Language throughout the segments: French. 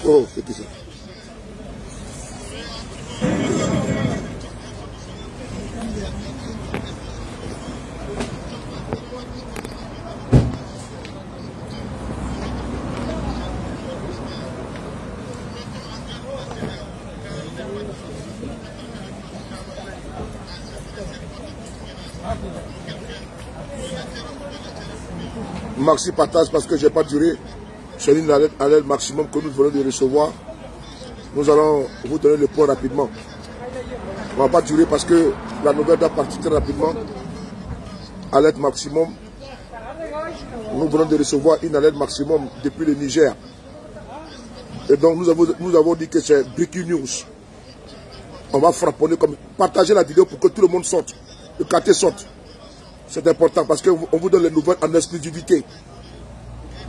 Oh, c'est qui ça? Maxi partage parce que je n'ai pas duré. C'est une alerte maximum que nous venons de recevoir. Nous allons vous donner le point rapidement. On ne va pas durer parce que la nouvelle doit partir très rapidement. Alerte maximum. Nous venons de recevoir une alerte maximum depuis le Niger. Et donc nous avons dit que c'est breaking news. On va frapponner comme... Partagez la vidéo pour que tout le monde sorte. Le quartier sorte. C'est important parce qu'on vous donne les nouvelles en exclusivité.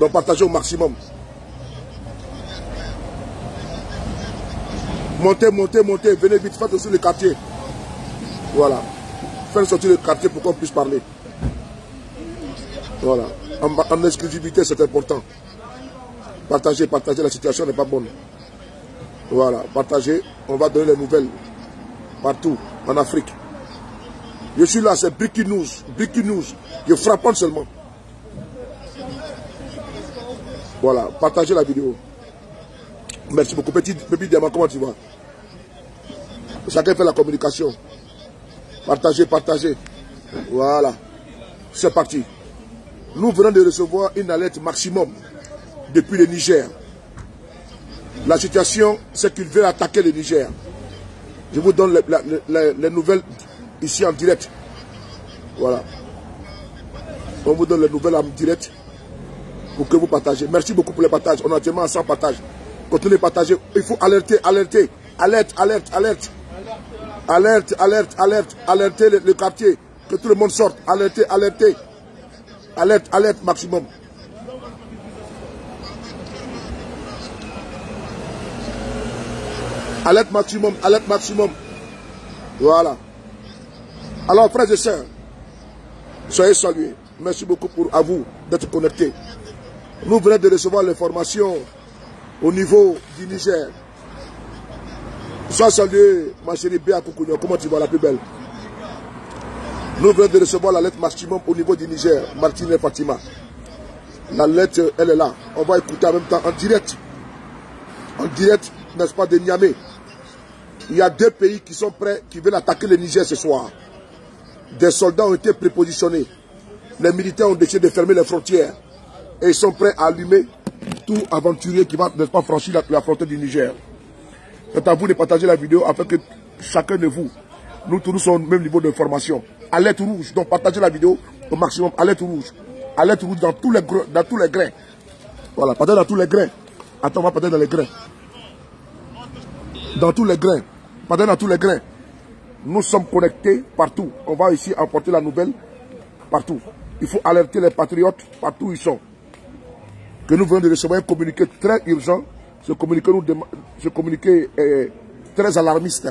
Donc partagez au maximum. Montez, montez, montez. Venez vite, faites aussi le quartier. Voilà. Faites sortir le quartier pour qu'on puisse parler. Voilà. En exclusivité, c'est important. Partagez, partagez. La situation n'est pas bonne. Voilà. Partagez. On va donner les nouvelles partout en Afrique. Je suis là, c'est breaking news. Breaking news. Je frappe seulement. Voilà, partagez la vidéo. Merci beaucoup. Petit diamant, comment tu vas? Chacun fait la communication. Partagez, partagez. Voilà. C'est parti. Nous venons de recevoir une alerte maximum depuis le Niger. La situation, c'est qu'ils veulent attaquer le Niger. Je vous donne les nouvelles ici en direct. Voilà. On vous donne les nouvelles en direct pour que vous partagez. Merci beaucoup pour les partages. On a tellement à 100 partages. Continuez à partager. Il faut alerter, alerter. Alerte, alerte, alerte. Alerte, alerte, alerte. Alerter le quartier. Que tout le monde sorte. Alerter, alerter. Alerte, alerte maximum. Alerte maximum, alerte maximum. Voilà. Alors, frères et sœurs, soyez salués. Merci beaucoup à vous d'être connectés. Nous venons de recevoir l'information au niveau du Niger. Sois salué, ma chérie Béa Koukounia. Comment tu vas, la plus belle? Nous venons de recevoir la lettre maximum au niveau du Niger. Martine et Fatima. La lettre, elle est là. On va écouter en même temps en direct. En direct, n'est-ce pas, de Niamey. Il y a 2 pays qui sont prêts, qui veulent attaquer le Niger ce soir. Des soldats ont été prépositionnés. Les militaires ont décidé de fermer les frontières. Et ils sont prêts à allumer tout aventurier qui va, n'est-ce pas, franchir la frontière du Niger. C'est à vous de partager la vidéo afin que chacun de vous, nous tous sommes au même niveau d'information. Alerte rouge, donc partagez la vidéo au maximum. Alerte rouge. Alerte rouge dans tous les grains. Voilà, partagez dans tous les grains. Attends, on va partager dans les grains. Dans tous les grains. Partagez dans tous les grains. Nous sommes connectés partout. On va ici emporter la nouvelle partout. Il faut alerter les patriotes partout où ils sont. Que nous venons de recevoir un communiqué très urgent. Ce communiqué est très alarmiste.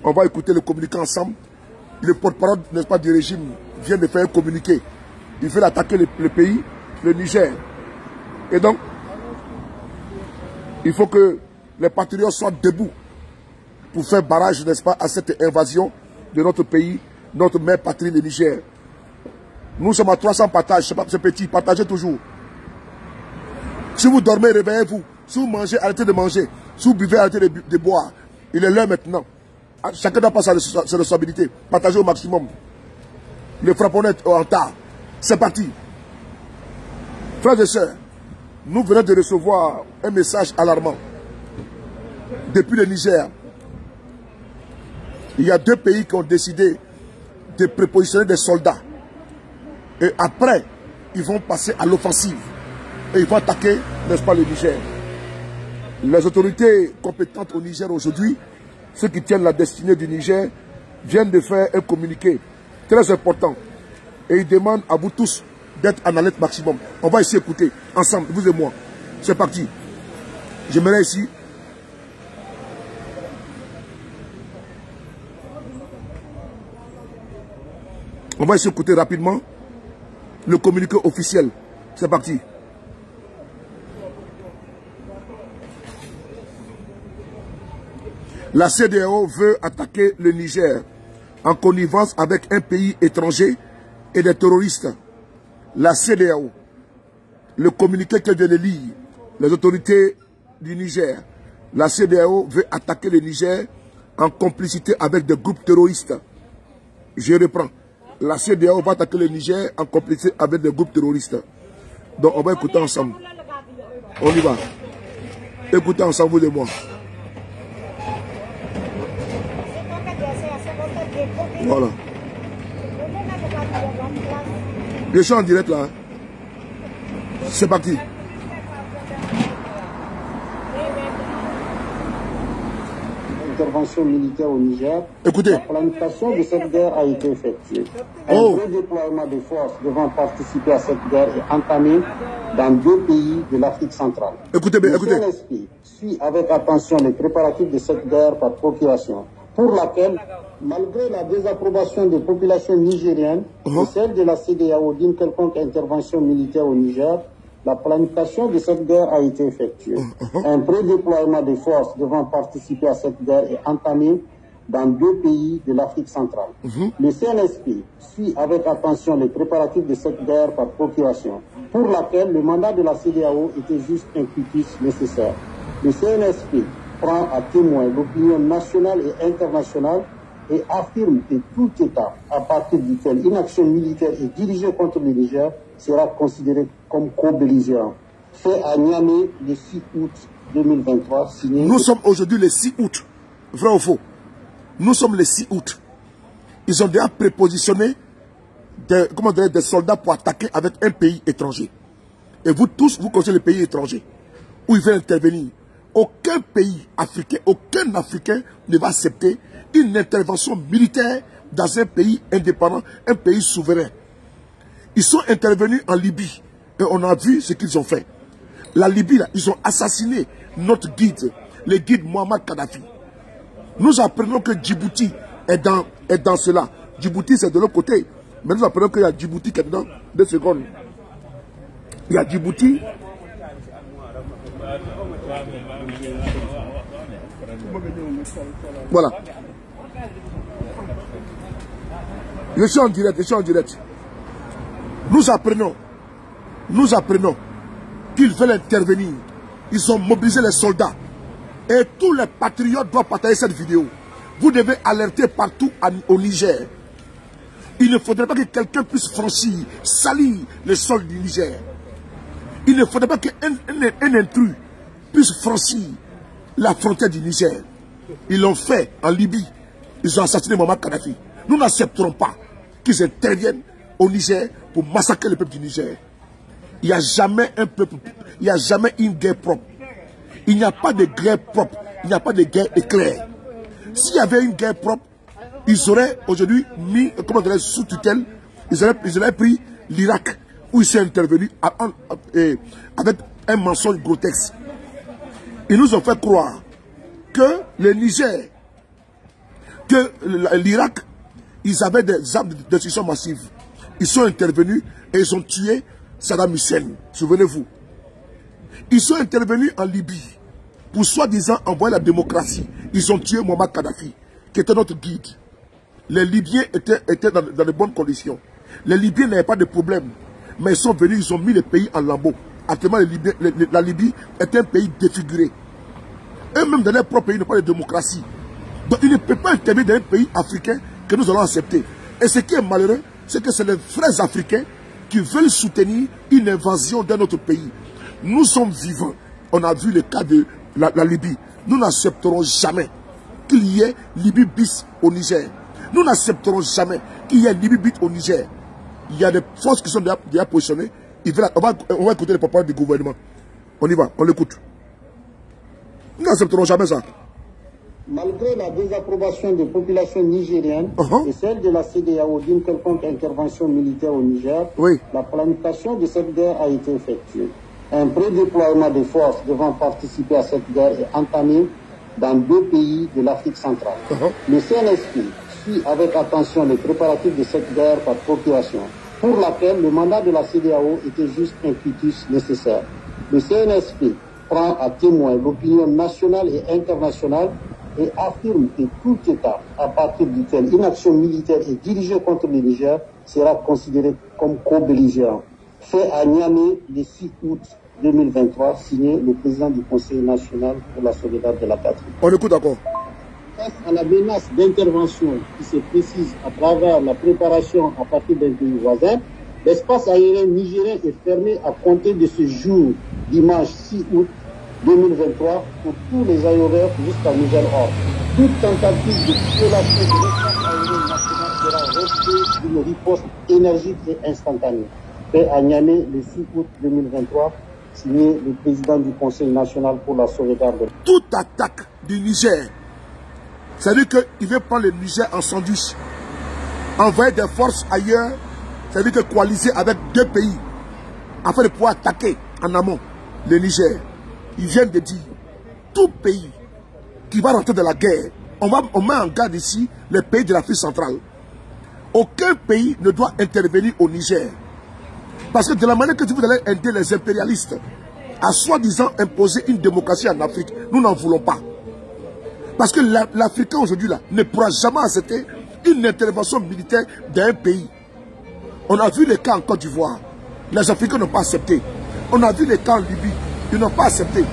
On va écouter le communiqué ensemble. Le porte-parole, n'est-ce pas, du régime vient de faire un communiqué. Il veut attaquer le pays, le Niger. Et donc, il faut que les patriotes soient debout pour faire barrage, n'est-ce pas, à cette invasion de notre pays, notre mère patrie, le Niger. Nous sommes à 300 partages, c'est petit, partagez toujours. Si vous dormez, réveillez-vous. Si vous mangez, arrêtez de manger. Si vous buvez, arrêtez de boire. Il est l'heure maintenant. Chacun doit passer ses responsabilités. Partagez au maximum. Le frapponnette en retard. C'est parti. Frères et sœurs, nous venons de recevoir un message alarmant. Depuis le Niger, il y a 2 pays qui ont décidé de prépositionner des soldats. Et après, ils vont passer à l'offensive. Et ils vont attaquer, n'est-ce pas, le Niger. Les autorités compétentes au Niger aujourd'hui, ceux qui tiennent la destinée du Niger, viennent de faire un communiqué très important. Et ils demandent à vous tous d'être en alerte maximum. On va ici écouter, ensemble, vous et moi. C'est parti. J'aimerais ici... On va essayer d'écouter rapidement le communiqué officiel. C'est parti. La CEDEAO veut attaquer le Niger en connivence avec un pays étranger et des terroristes. La CEDEAO, le communiqué que je viens de lire, les autorités du Niger, la CEDEAO veut attaquer le Niger en complicité avec des groupes terroristes. Je reprends. La CEDEAO va attaquer le Niger en complicité avec des groupes terroristes. Donc on va écouter ensemble. On y va. Écoutez ensemble, vous et moi. Voilà. Je suis en direct là. C'est parti. Intervention militaire au Niger. Écoutez. La planification de cette guerre a été effectuée. Un redéploiement de forces devant participer à cette guerre est entamé dans 2 pays de l'Afrique centrale. Écoutez bien, écoutez. Le CNSP suit avec attention les préparatifs de cette guerre par procuration, pour laquelle, malgré la désapprobation des populations nigériennes et celle de la CEDEAO d'une quelconque intervention militaire au Niger, la planification de cette guerre a été effectuée. Un prédéploiement de forces devant participer à cette guerre est entamé dans 2 pays de l'Afrique centrale. Le CNSP suit avec attention les préparatifs de cette guerre par procuration, pour laquelle le mandat de la CEDEAO était juste un quitus nécessaire. Le CNSP prend à témoin l'opinion nationale et internationale et affirme que tout État, à partir duquel une action militaire est dirigée contre le Niger, sera considéré comme co-belligérant. Fait à Niamey le 6 août 2023, signé... Nous sommes aujourd'hui le 6 août. Vrai ou faux? Nous sommes le 6 août. Ils ont déjà prépositionné des soldats pour attaquer avec un pays étranger. Et vous tous, vous connaissez les pays étrangers où ils veulent intervenir. Aucun pays africain, aucun Africain ne va accepter une intervention militaire dans un pays indépendant, un pays souverain. Ils sont intervenus en Libye et on a vu ce qu'ils ont fait. La Libye, là, ils ont assassiné notre guide, le guide Mohamed Kadhafi. Nous apprenons que Djibouti est dans cela. Djibouti, c'est de l'autre côté. Mais nous apprenons qu'il y a Djibouti qui est dedans. 2 secondes. Il y a Djibouti. Voilà. Je suis en direct, Nous apprenons qu'ils veulent intervenir. Ils ont mobilisé les soldats. Et tous les patriotes doivent partager cette vidéo. Vous devez alerter partout au Niger. Il ne faudrait pas que quelqu'un puisse franchir, salir le sol du Niger. Il ne faudrait pas qu'un intrus puisse franchir la frontière du Niger. Ils l'ont fait en Libye. Ils ont assassiné Mohamed Kadhafi. Nous n'accepterons pas qu'ils interviennent au Niger pour massacrer le peuple du Niger. Il n'y a jamais un peuple, il n'y a jamais une guerre propre. Il n'y a pas de guerre propre. Il n'y a pas de guerre éclair. S'il y avait une guerre propre, ils auraient aujourd'hui mis, comment dire, sous tutelle, ils auraient pris l'Irak, où ils sont intervenus avec un mensonge grotesque. Ils nous ont fait croire que le Niger, que l'Irak, ils avaient des armes de destruction massive. Ils sont intervenus et ils ont tué Saddam Hussein. Souvenez-vous. Ils sont intervenus en Libye pour soi-disant envoyer la démocratie. Ils ont tué Mohamed Kadhafi, qui était notre guide. Les Libyens étaient dans de bonnes conditions. Les Libyens n'avaient pas de problème. Mais ils sont venus, ils ont mis le pays en lambeaux. Actuellement, la Libye est un pays défiguré. Eux-mêmes, dans leur propre pays, n'ont pas de démocratie. Donc, ils ne peuvent pas intervenir dans un pays africain que nous allons accepter. Et ce qui est malheureux, c'est que c'est les frères africains qui veulent soutenir une invasion d'un autre pays. Nous sommes vivants. On a vu le cas de la Libye. Nous n'accepterons jamais qu'il y ait Libye bis au Niger. Nous n'accepterons jamais qu'il y ait Libye bis au Niger. Il y a des forces qui sont déjà positionnées. On va écouter les papas du gouvernement. On y va, on l'écoute. Nous n'accepterons jamais ça. Malgré la désapprobation des populations nigériennes et celle de la CEDEAO d'une quelconque intervention militaire au Niger, la planification de cette guerre a été effectuée. Un prédéploiement de forces devant participer à cette guerre est entamé dans 2 pays de l'Afrique centrale. Le CNSP suit avec attention les préparatifs de cette guerre par procuration, pour laquelle le mandat de la CEDEAO était juste un quitus nécessaire. Le CNSP prend à témoin l'opinion nationale et internationale et affirme que tout État, à partir duquel une action militaire est dirigée contre le Niger, sera considéré comme co-belligérant. Fait à Niamey le 6 août 2023, signé le président du Conseil national pour la sauvegarde de la patrie. On écoute d'accord. Face à la menace d'intervention qui se précise à travers la préparation à partir d'un pays voisin, l'espace aérien nigérien est fermé à compter de ce jour, dimanche 6 août 2023, pour tous les aéronefs jusqu'à nouvel ordre. Toute tentative de violation de l'espace aérien national sera rejetée d'une riposte énergique et instantanée. Fait à Niamey le 6 août 2023, signé le président du Conseil national pour la sauvegarde. Toute attaque du Niger, c'est-à-dire qu'il veut prendre le Niger en sandwich, envoyer des forces ailleurs, c'est-à-dire que coaliser avec deux pays, afin de pouvoir attaquer en amont le Niger. Ils viennent de dire, tout pays qui va rentrer dans la guerre, on met en garde ici les pays de l'Afrique centrale. Aucun pays ne doit intervenir au Niger. Parce que de la manière que vous allez aider les impérialistes à soi-disant imposer une démocratie en Afrique, nous n'en voulons pas. Parce que l'Africain aujourd'hui là ne pourra jamais accepter une intervention militaire d'un pays. On a vu les cas en Côte d'Ivoire. Les Africains n'ont pas accepté. On a vu les cas en Libye. Ils n'ont pas accepté.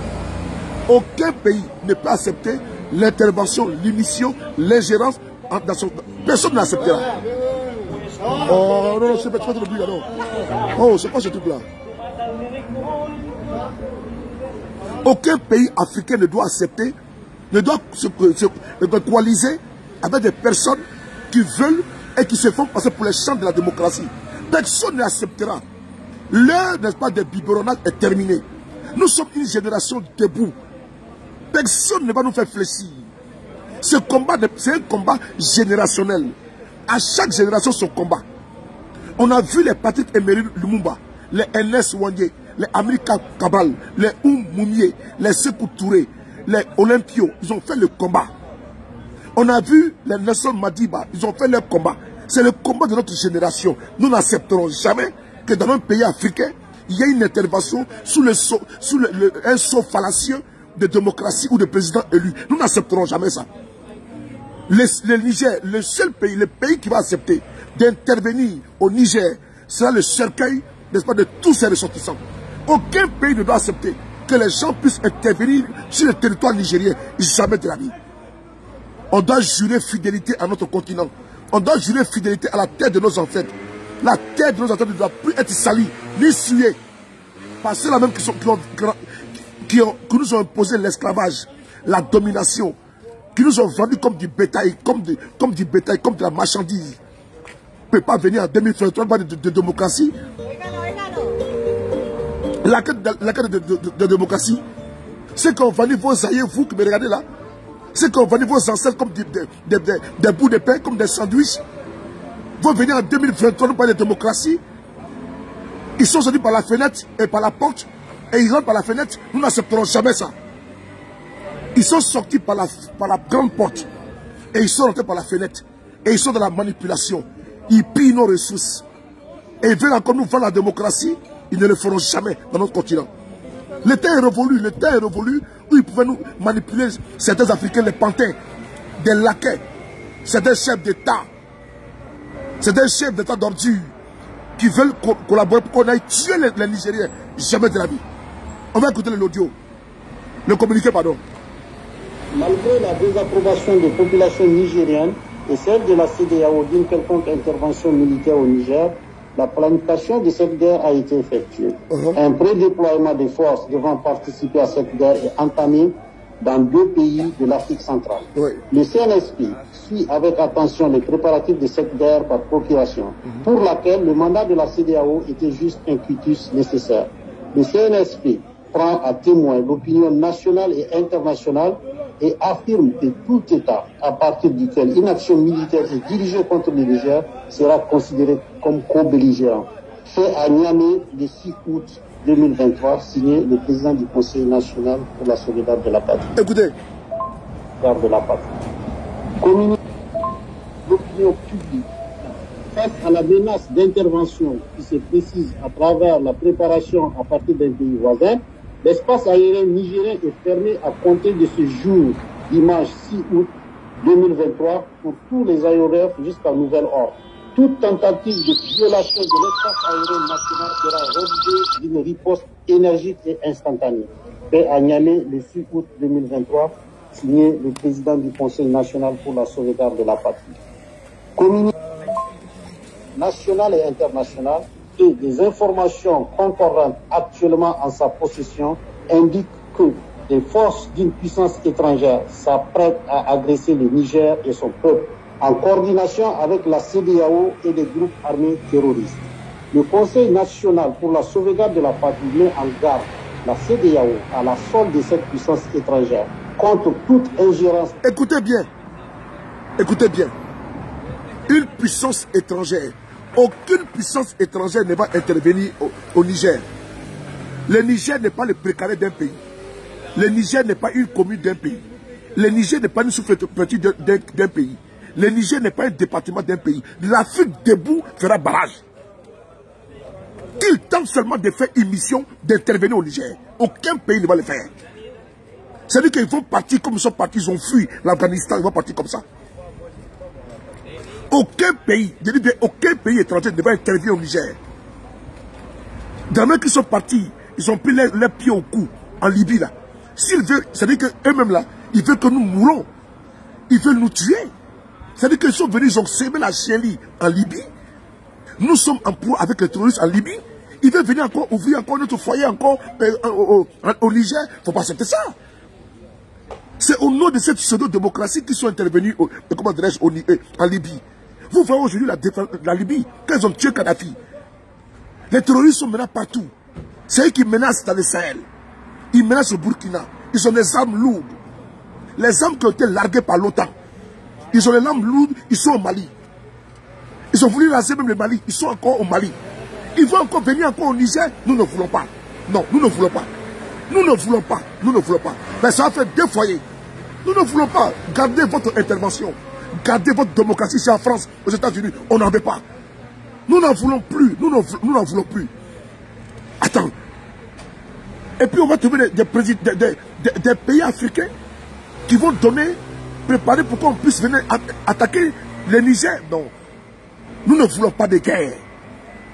Aucun pays ne peut accepter l'intervention, l'émission, l'ingérence dans son... Personne n'acceptera. Oh non, c'est pas le bruit là, non. Oh, c'est pas ce truc-là. Aucun pays africain ne doit accepter, ne doit se coaliser avec des personnes qui veulent et qui se font passer pour les champs de la démocratie. Personne n'acceptera. L'heure, n'est-ce pas, des biberonnades est terminée. Nous sommes une génération debout. Personne ne va nous faire fléchir. Ce combat, c'est un combat générationnel. À chaque génération, son combat. On a vu les Patrick Emery Lumumba, les Ernest Ouandé, les America Cabral, les Moumie, les Sékou Touré, les Olympio. Ils ont fait le combat. On a vu les Nelson Madiba. Ils ont fait leur combat. C'est le combat de notre génération. Nous n'accepterons jamais que dans un pays africain, il y ait une intervention sous un sceau fallacieux de démocratie ou de président élu. Nous n'accepterons jamais ça. Le Niger, le seul pays, le pays qui va accepter d'intervenir au Niger, sera le cercueil, n'est-ce pas, de tous ses ressortissants. Aucun pays ne doit accepter que les gens puissent intervenir sur le territoire nigérien, jamais de la vie. On doit jurer fidélité à notre continent. On doit jurer fidélité à la terre de nos ancêtres. La terre de nos ancêtres ne doit plus être salie, ni suée. Parce que ceux-là même qui nous ont imposé l'esclavage, la domination, qui nous ont vendus comme du bétail, comme de la marchandise. On ne peut pas venir en 2023 de démocratie. La quête de démocratie, c'est qu'on va dire vos aïeux, vous qui me regardez là, c'est qu'on va dire vos ancêtres comme des bouts de pain, comme des sandwichs. Vous venez en 2023 nous parler de démocratie. Ils sont sortis par la fenêtre et par la porte, et ils rentrent par la fenêtre. Nous n'accepterons jamais ça. Ils sont sortis par la grande porte, et ils sont rentrés par la fenêtre, et ils sont dans la manipulation. Ils pillent nos ressources, et ils veulent encore nous vendre la démocratie. Ils ne le feront jamais dans notre continent. Le temps est révolu où ils pouvaient nous manipuler, certains Africains, les pantins, des laquais, certains chefs d'État, certains chefs d'État d'ordure, qui veulent collaborer pour qu'on aille tuer les Nigériens. Jamais de la vie. On va écouter l'audio. Le communiqué, pardon. Malgré la désapprobation des populations nigériennes et celle de la CEDEAO d'une quelconque intervention militaire au Niger, la planification de cette guerre a été effectuée. Un prédéploiement des forces devant participer à cette guerre est entamé dans 2 pays de l'Afrique centrale. Le CNSP suit avec attention les préparatifs de cette guerre par procuration, pour laquelle le mandat de la CEDEAO était juste un quitus nécessaire. Le CNSP prend à témoin l'opinion nationale et internationale et affirme que tout État, à partir duquel une action militaire est dirigée contre le Niger, sera considéré comme co-belligérant. Fait à Niamey le 6 août 2023, signé le président du Conseil national pour la sauvegarde de la patrie. Écoutez. Garde de la patrie. Communiqué. Le l'opinion publique. Face à la menace d'intervention qui se précise à travers la préparation à partir d'un pays voisin, l'espace aérien nigérien est fermé à compter de ce jour, dimanche 6 août 2023, pour tous les aéronefs jusqu'à nouvel ordre. Toute tentative de violation de l'espace aérien national sera réalisée d'une riposte énergique et instantanée. Fait à Niamey le 6 août 2023, signé le président du Conseil national pour la sauvegarde de la patrie. Communiqué national et international et des informations concordantes actuellement en sa possession indiquent que des forces d'une puissance étrangère s'apprêtent à agresser le Niger et son peuple en coordination avec la CEDEAO et des groupes armés terroristes. Le Conseil national pour la sauvegarde de la patrie met en garde la CEDEAO à la solde de cette puissance étrangère contre toute ingérence. Écoutez bien, écoutez bien. Une puissance étrangère, aucune puissance étrangère ne va intervenir au Niger. Le Niger n'est pas le précaré d'un pays. Le Niger n'est pas une commune d'un pays. Le Niger n'est pas une sous-préfecture d'un pays. Le Niger n'est pas un département d'un pays. L'Afrique debout fera barrage. Qu'il tente seulement de faire une mission d'intervenir au Niger. Aucun pays ne va le faire. C'est-à-dire qu'ils vont partir comme ils sont partis, ils ont fui l'Afghanistan, ils vont partir comme ça. Aucun pays, je dis bien aucun pays étranger ne va intervenir au Niger. Dans les qui sont partis, ils ont pris les pieds au cou en Libye là. S'ils veulent, c'est-à-dire qu'eux-mêmes là, ils veulent que nous mourons. Ils veulent nous tuer. C'est-à-dire qu'ils sont venus, ils ont sémé la chienlit en Libye. Nous sommes en proie avec les terroristes en Libye. Ils veulent venir encore ouvrir encore notre foyer encore au Niger. Il ne faut pas accepter ça. C'est au nom de cette pseudo-démocratie qu'ils sont intervenus en Libye. Vous voyez aujourd'hui la Libye, quand ils ont tué Kadhafi. Les terroristes sont maintenant partout. C'est eux qui menacent dans le Sahel. Ils menacent le Burkina. Ils ont des armes lourdes. Les armes qui ont été larguées par l'OTAN. Ils ont les armes lourdes, ils sont au Mali. Ils ont voulu lancer même le Mali, ils sont encore au Mali. Ils vont encore venir encore au Niger. Nous ne voulons pas. Non, nous ne voulons pas. Nous ne voulons pas. Nous ne voulons pas. Mais ça a fait 2 foyers. Nous ne voulons pas. Gardez votre intervention. Gardez votre démocratie ici en France, aux États-Unis. On n'en veut pas. Nous n'en voulons plus. Nous n'en voulons plus. Attends. Et puis on va trouver des pays africains qui vont préparer pour qu'on puisse venir attaquer le Niger. Non. Nous ne voulons pas de guerre.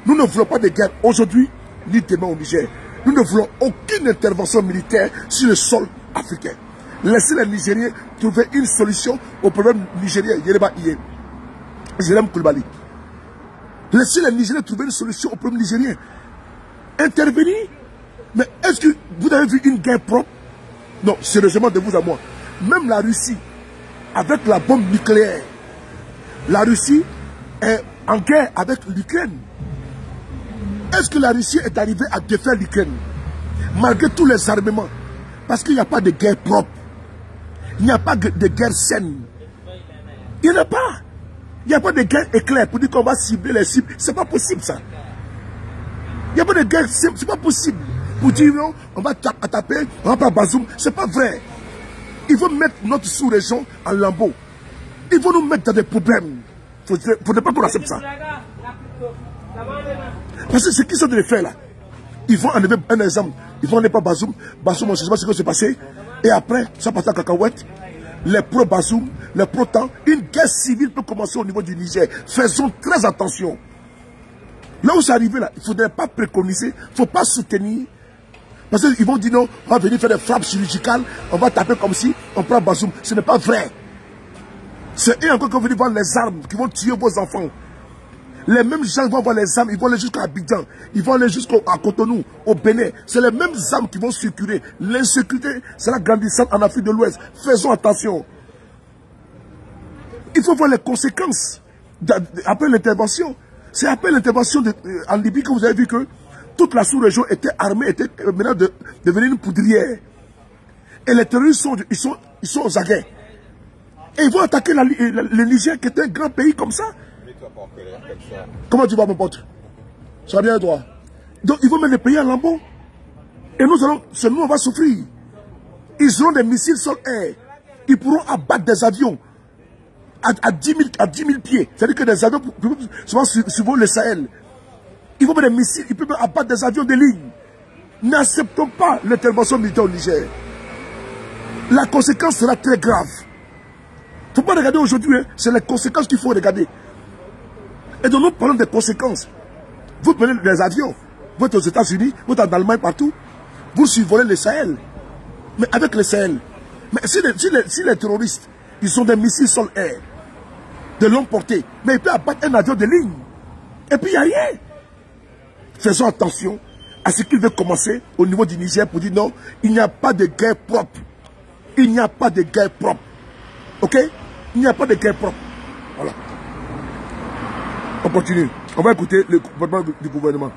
Nous ne voulons pas de guerre aujourd'hui, ni demain au Niger. Nous ne voulons aucune intervention militaire sur le sol africain. Laissez les Nigériens trouver une solution au problème nigérien. Jérém Koulibaly. Laissez les Nigériens trouver une solution au problème nigérien. Intervenir. Mais est-ce que vous avez vu une guerre propre? Non, sérieusement, de vous à moi. Même la Russie, avec la bombe nucléaire, la Russie est en guerre avec l'Ukraine. Est-ce que la Russie est arrivée à défaire l'Ukraine? Malgré tous les armements. Parce qu'il n'y a pas de guerre propre. Il n'y a pas de guerre saine. Il n'y en a pas. Il n'y a pas de guerre éclair pour dire qu'on va cibler les cibles. C'est pas possible ça. Il n'y a pas de guerre simple. C'est pas possible. Pour dire non, on va taper, on va pas Bazoum. C'est pas vrai. Ils vont mettre notre sous-région en lambeaux. Ils vont nous mettre dans des problèmes. Il ne faudrait pas qu'on accepte ça. Parce que ce qu'ils sont en train de faire là, ils vont enlever un exemple. Ils vont enlever pas Bazoum. Bazoum, on ne sait pas ce qui s'est passé. Et après, ça passe à cacahuète. Les pro-Bazoum, les pro-temps, une guerre civile peut commencer au niveau du Niger. Faisons très attention. Là où c'est arrivé là, il ne faudrait pas préconiser, il ne faut pas soutenir. Parce qu'ils vont dire non, on va venir faire des frappes chirurgicales, on va taper comme si on prend Bazoum. Ce n'est pas vrai. C'est eux encore qui vont venir voir les armes, qui vont tuer vos enfants. Les mêmes gens vont voir les armes, ils vont aller jusqu'à Abidjan, ils vont aller jusqu'à Cotonou, au Bénin. C'est les mêmes armes qui vont circuler. L'insécurité sera grandissante en Afrique de l'Ouest. Faisons attention. Il faut voir les conséquences après l'intervention. C'est après l'intervention en Libye que vous avez vu que toute la sous-région était armée, était maintenant devenue une poudrière. Et les terroristes ils sont aux aguets. Et ils vont attaquer le Niger qui est un grand pays comme ça. Comment tu vas, mon pote? Ça va bien, toi? Donc, ils vont mettre les pays en lambeaux. Et nous, on va souffrir. Ils auront des missiles sol-air. Ils pourront abattre des avions. à 10 000 pieds. C'est-à-dire que des avions souvent survolent le Sahel. Ils vont mettre des missiles, ils peuvent abattre des avions de ligne. N'acceptons pas l'intervention militaire au Niger. La conséquence sera très grave. Il ne faut pas regarder aujourd'hui, hein. C'est les conséquences qu'il faut regarder. Et donc nous parlons des conséquences. Vous prenez des avions, vous êtes aux États-Unis, vous êtes en Allemagne, partout. Vous survolez le Sahel. Mais avec le Sahel. Mais si les terroristes, ils ont des missiles sol-air, de longue portée, mais ils peuvent abattre un avion de ligne. Et puis il n'y a rien. Faisons attention à ce qu'il veut commencer au niveau du Niger pour dire non, il n'y a pas de guerre propre. Il n'y a pas de guerre propre. Ok? Il n'y a pas de guerre propre. Voilà. On continue. On va écouter le comportement du gouvernement.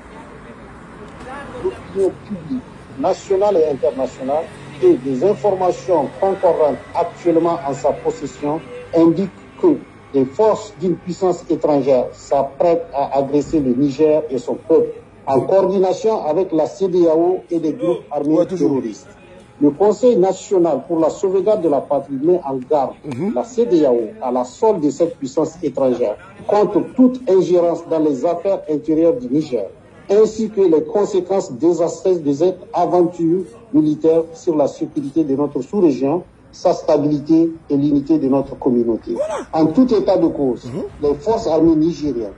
L'opinion publique nationale et internationale et des informations concordantes actuellement en sa possession indiquent que les forces d'une puissance étrangère s'apprêtent à agresser le Niger et son peuple en coordination avec la CEDEAO et des groupes armés terroristes. Le Conseil national pour la sauvegarde de la patrie met en garde la CEDEAO à la solde de cette puissance étrangère contre toute ingérence dans les affaires intérieures du Niger, ainsi que les conséquences désastreuses de cette aventure militaire sur la sécurité de notre sous-région, sa stabilité et l'unité de notre communauté. En tout état de cause, les forces armées nigériennes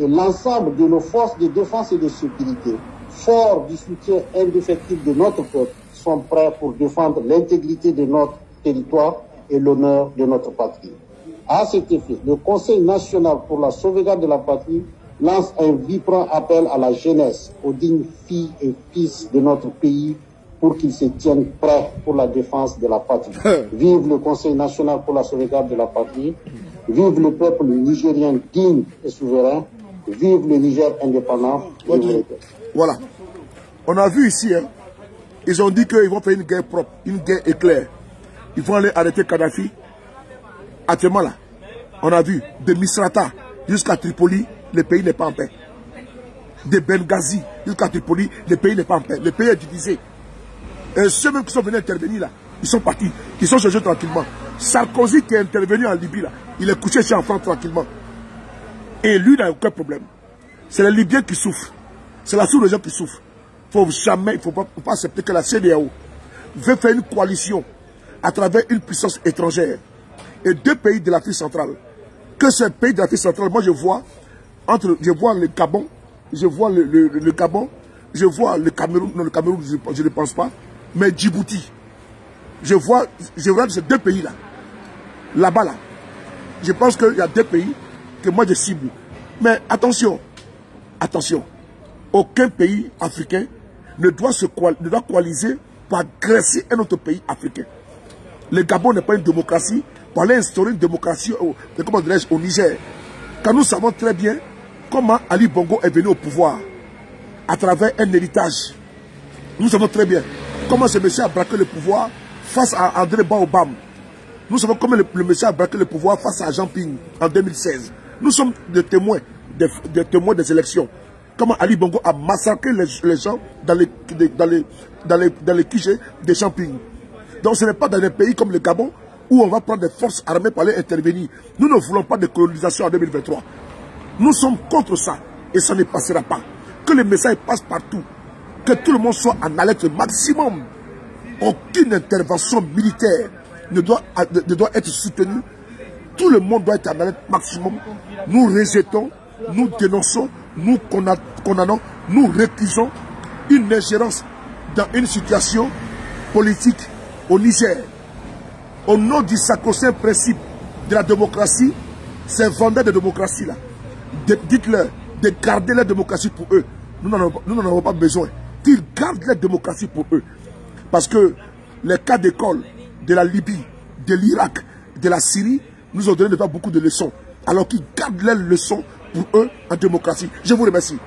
et l'ensemble de nos forces de défense et de sécurité, forts du soutien indéfectible de notre peuple, sont prêts pour défendre l'intégrité de notre territoire et l'honneur de notre patrie. À cet effet, le Conseil national pour la sauvegarde de la patrie lance un vibrant appel à la jeunesse, aux dignes filles et fils de notre pays, pour qu'ils se tiennent prêts pour la défense de la patrie. Vive le Conseil national pour la sauvegarde de la patrie, vive le peuple nigérien digne et souverain, vive le Niger indépendant. Voilà. On a vu ici, hein, ils ont dit qu'ils vont faire une guerre propre, une guerre éclair. Ils vont aller arrêter Kadhafi. Actuellement là, on a vu de Misrata jusqu'à Tripoli, le pays n'est pas en paix. De Benghazi jusqu'à Tripoli, le pays n'est pas en paix. Le pays est divisé. Et ceux même qui sont venus intervenir là, ils sont partis. Ils sont chez eux tranquillement. Sarkozy qui est intervenu en Libye là, il est couché chez enfant tranquillement. Et lui n'a aucun problème. C'est les Libyens qui souffrent. C'est la sous-région qui souffre. Il ne faut pas accepter que la CEDEAO veut faire une coalition à travers une puissance étrangère et deux pays de l'Afrique centrale. Que ces pays de l'Afrique centrale, moi je vois le Gabon, je vois le Gabon, je vois le Cameroun, non le Cameroun je ne pense pas, mais Djibouti. Je vois ces deux pays-là. Là-bas, là. Je pense qu'il y a deux pays que moi je cible. Mais attention, attention. Aucun pays africain ne doit coaliser pour agresser un autre pays africain. Le Gabon n'est pas une démocratie. Pour aller instaurer une démocratie au Niger. Quand nous savons très bien comment Ali Bongo est venu au pouvoir à travers un héritage. Nous savons très bien comment ce monsieur a braqué le pouvoir face à André Baobam. Nous savons comment le monsieur a braqué le pouvoir face à Jean Ping en 2016. Nous sommes des témoins des élections. Comment Ali Bongo a massacré les gens dans les QG de Jean Ping. Donc ce n'est pas dans des pays comme le Gabon où on va prendre des forces armées pour aller intervenir. Nous ne voulons pas de colonisation en 2023. Nous sommes contre ça et ça ne passera pas. Que le message passe partout. Que tout le monde soit en alerte maximum. Aucune intervention militaire ne doit être soutenue. Tout le monde doit être en alerte maximum. Nous rejetons, nous dénonçons, nous condamnons, nous récusons une ingérence dans une situation politique au Niger. Au nom du sacro-saint principe de la démocratie, ces vendeurs de démocratie là, dites-leur de garder la démocratie pour eux. Nous n'en avons pas besoin. Qu'ils gardent la démocratie pour eux. Parce que les cas d'école de la Libye, de l'Irak, de la Syrie, nous ont donné déjà beaucoup de leçons. Alors qu'ils gardent leurs leçons pour eux en démocratie. Je vous remercie.